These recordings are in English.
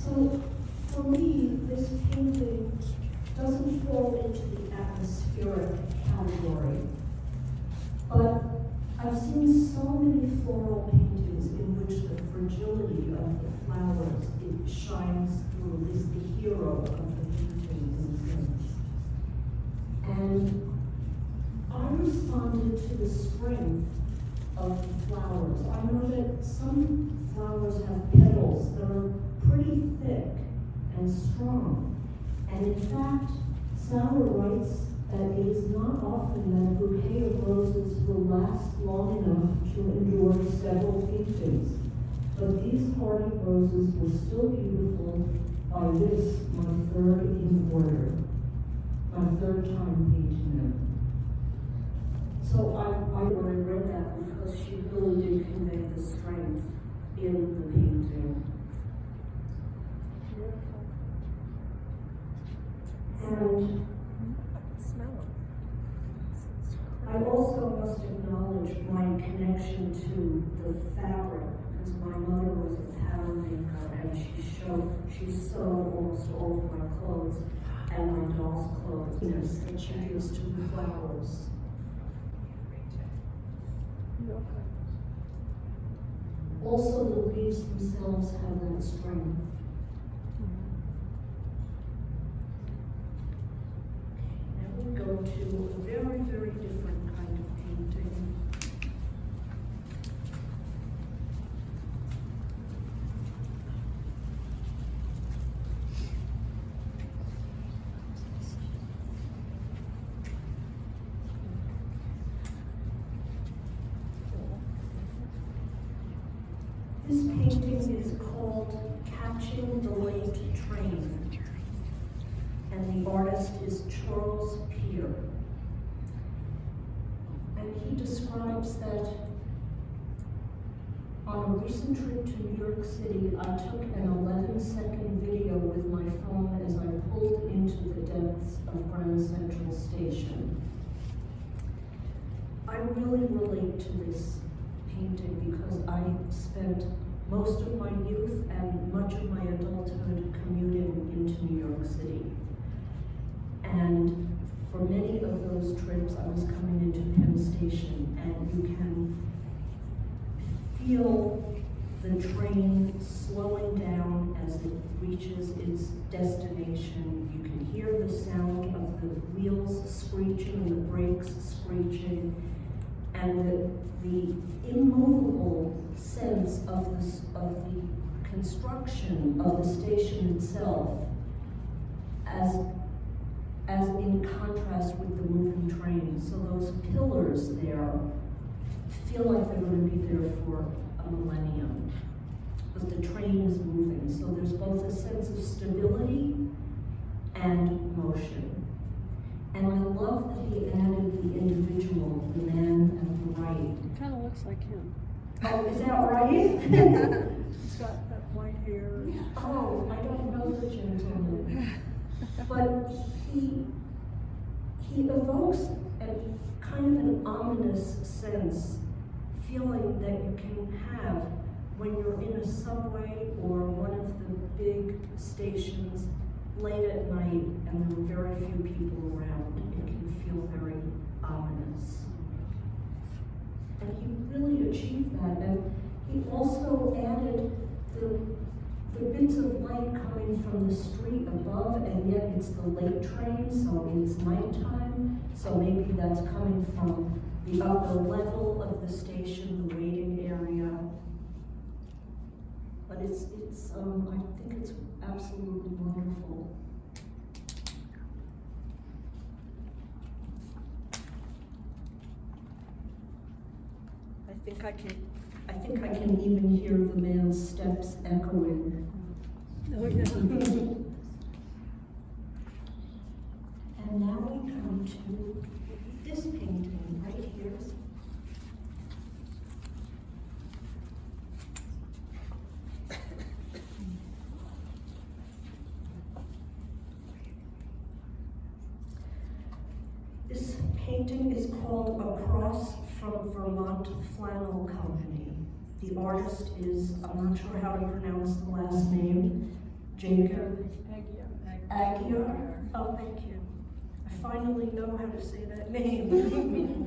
So, for me, this painting doesn't fall into the atmospheric category, but I've seen so many floral paintings in which the fragility of the flowers, it shines through, is the hero of the painting in a sense. And I responded to the strength of the flowers. I know that some flowers have petals that are pretty thick and strong. And in fact, Sarah writes that it is not often that a bouquet of roses will last long enough to endure several paintings. But these hardy roses were still beautiful by this, my third in order, my third time painting them. So I read that because she really did convey the strength in the painting. And I also must acknowledge my connection to the fabric, because my mother was a pattern maker, and she sewed almost all of my clothes and my doll's clothes, that she used to the flowers. Also, the leaves themselves have that strength. Now we go to a very, very different kind of painting. This painting is called Catching the Late Train, and the artist is Charles Peer. And he describes that on a recent trip to New York City, I took an 11-second video with my phone as I pulled into the depths of Grand Central Station. I really relate to this painting because I spent most of my youth and much of my adulthood commuting into New York City. And for many of those trips, I was coming into Penn Station, and you can feel the train slowing down as it reaches its destination. You can hear the sound of the wheels screeching and the brakes screeching, and the immovable sense of the construction of the station itself as in contrast with the moving train. So those pillars there feel like they're going to be there for a millennium, but the train is moving. So there's both a sense of stability and motion. And I love that he added the individual, the man at the right. It kind of looks like him. Oh, is that right? He's got that white hair. Oh, I don't know the gentleman. But he evokes a kind of an ominous sense, feeling that you can have when you're in a subway or one of the big stations late at night and there are very few people around. It can feel very ominous. And he really achieved that. And he also added the bits of light coming from the street above, and yet it's the late train, so it's nighttime. So maybe that's coming from the upper level of the station, the waiting area. But I think it's absolutely wonderful. I think I can even hear the man's steps echoing. Oh, yeah. And now we come to this painting right here. This painting is called Across from Vermont Flannel Company. The artist is, I'm not sure how to pronounce the last name, Jacob Aguirre. Oh, thank you. I finally know how to say that name.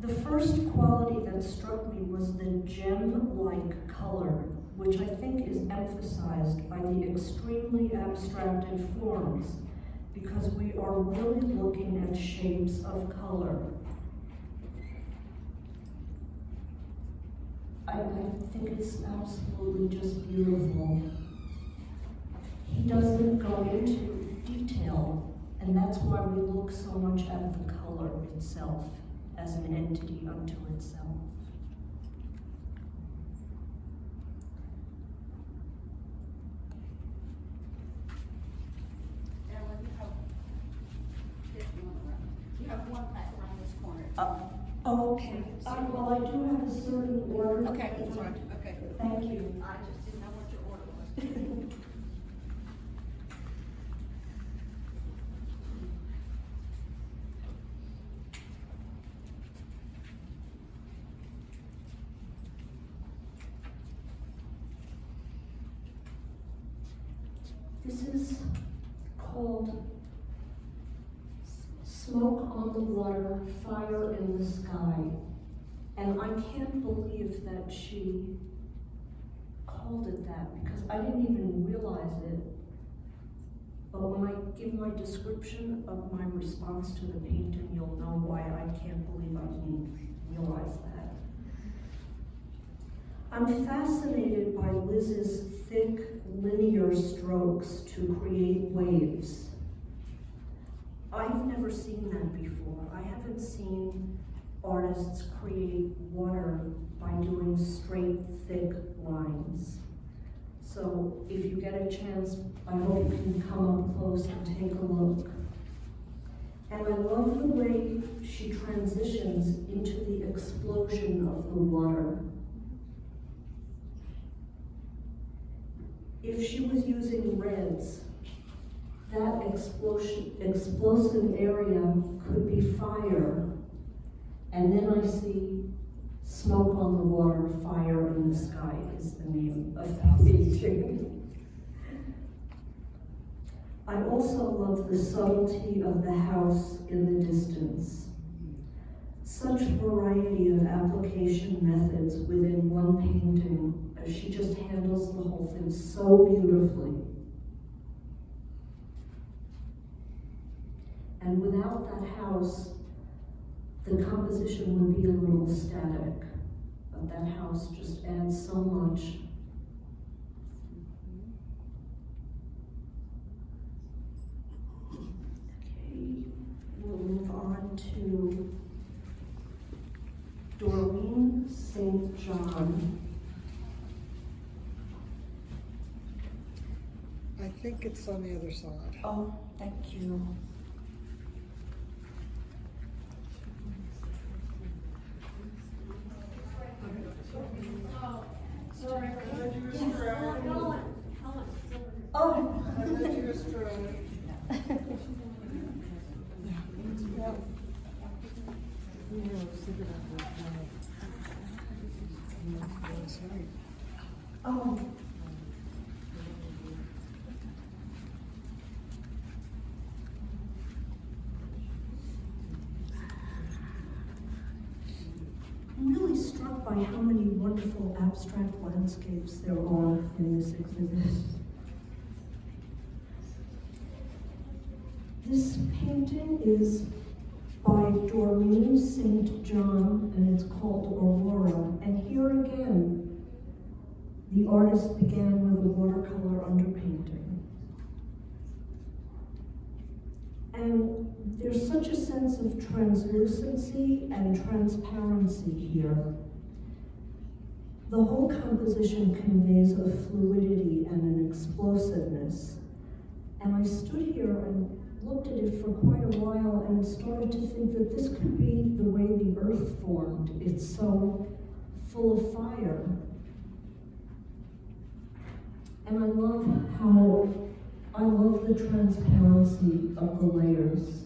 The first quality that struck me was the gem-like color, which I think is emphasized by the extremely abstracted forms, because we are really looking at shapes of color. I think it's absolutely just beautiful. He doesn't go into detail, and that's why we look so much at the color itself as an entity unto itself. Ellen, you have one back around this corner. Okay. Well, I do have a certain order. Okay, that's right, okay. Thank you. I just didn't know what your order was. This is called Smoke on the Water, Fire in the Sky. And I can't believe that she called it that, because I didn't even realize it. But when I give my description of my response to the painting, you'll know why I can't believe I didn't realize that. I'm fascinated by Liz's thick, linear strokes to create waves. I've never seen that before. I haven't seen artists create water by doing straight, thick lines. So if you get a chance, I hope you can come up close and take a look. And I love the way she transitions into the explosion of the water. If she was using reds, that explosive area could be fire. And then I see Smoke on the Water, Fire in the Sky is the name of that painting. I also love the subtlety of the house in the distance. Such variety of application methods within one painting. She just handles the whole thing so beautifully. And without that house, the composition would be a little static. But that house just adds so much. Okay, we'll move on to Doreen St. John. I think it's on the other side. Oh, thank you. Sorry, I led you astray. Oh. I led you astray. Oh. I'm really struck by how many wonderful abstract landscapes there are in this exhibit. This painting is by Doreen St. John, and it's called Aurora. And here again, the artist began with a watercolor underpainting. And there's such a sense of translucency and transparency here. The whole composition conveys a fluidity and an explosiveness. And I stood here and looked at it for quite a while and started to think that this could be the way the earth formed. It's so full of fire. And I love the transparency of the layers.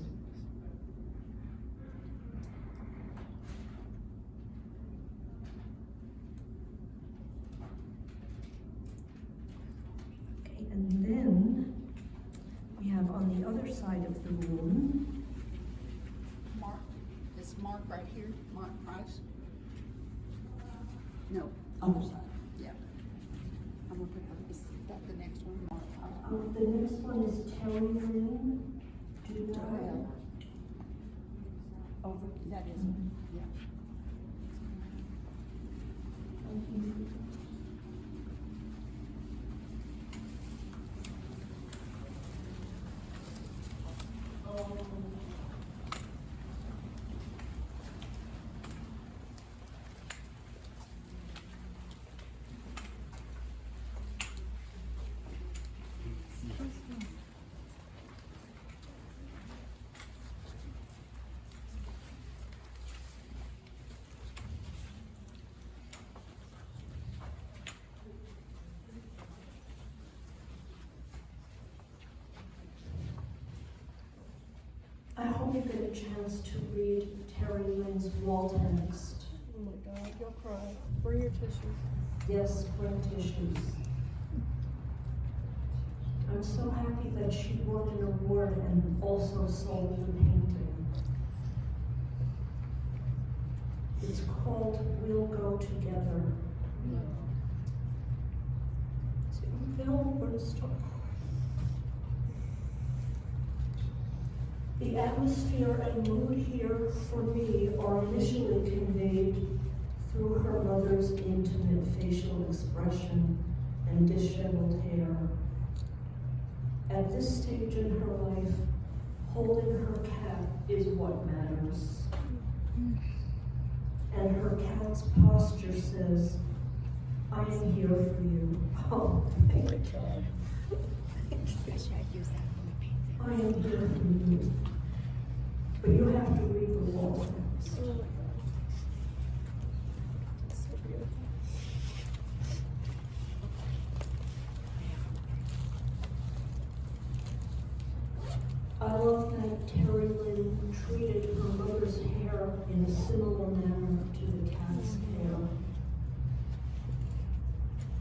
side of the moon. Mark, this Mark right here, Mark Price. No, Other side. yeah. I'm gonna put, is that the next one, Mark? The next one is Terry Lynn. Do you know her? Over, that is, yeah. I hope you get a chance to read Terry Lynn's wall text. Oh my God, you'll cry. Bring your tissues. Yes, bring tissues. I'm so happy that she won an award and also sold the painting. It's called We'll Go Together. Phil, what is talking? The atmosphere and mood here for me are initially conveyed through her mother's intimate facial expression and disheveled hair. At this stage in her life, holding her cat is what matters. And her cat's posture says, I am here for you. Oh, thank God. I am here for you. But you have to read the wall. Oh my God. So beautiful. I love that Terry Lynn treated her mother's hair in a similar manner to the cat's hair.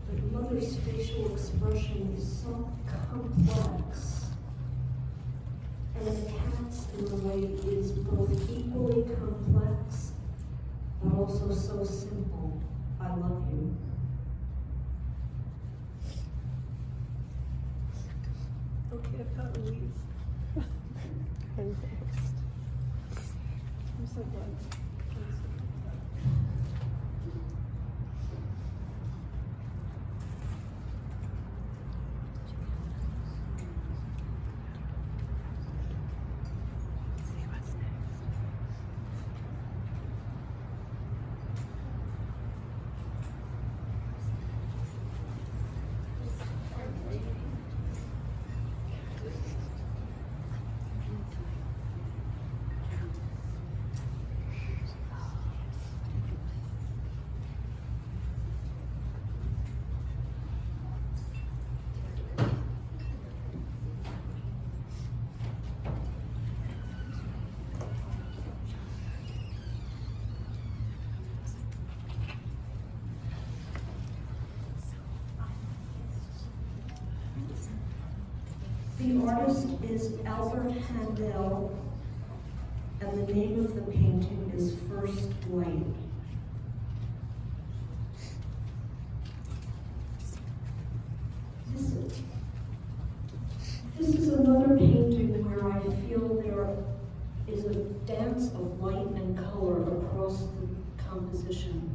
But mother's facial expression is so complex. And the cat's, in a way, is both equally complex, but also so simple. I love you. Okay, I've got to leave. I'm so glad. The artist is Albuquerque, and the name of the painting is First Light. This is another painting where I feel there is a dance of light and color across the composition,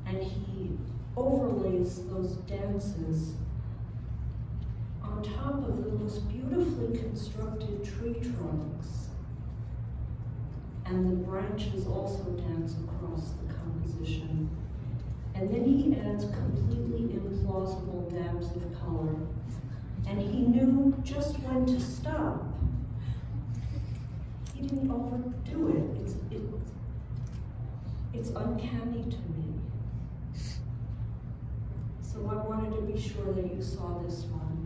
and he overlays those dances on top of the most beautifully constructed tree trunks. And the branches also dance across the composition. And then he adds completely implausible dabs of color. And he knew just when to stop. He didn't overdo it. It's uncanny to me. So I wanted to be sure that you saw this one.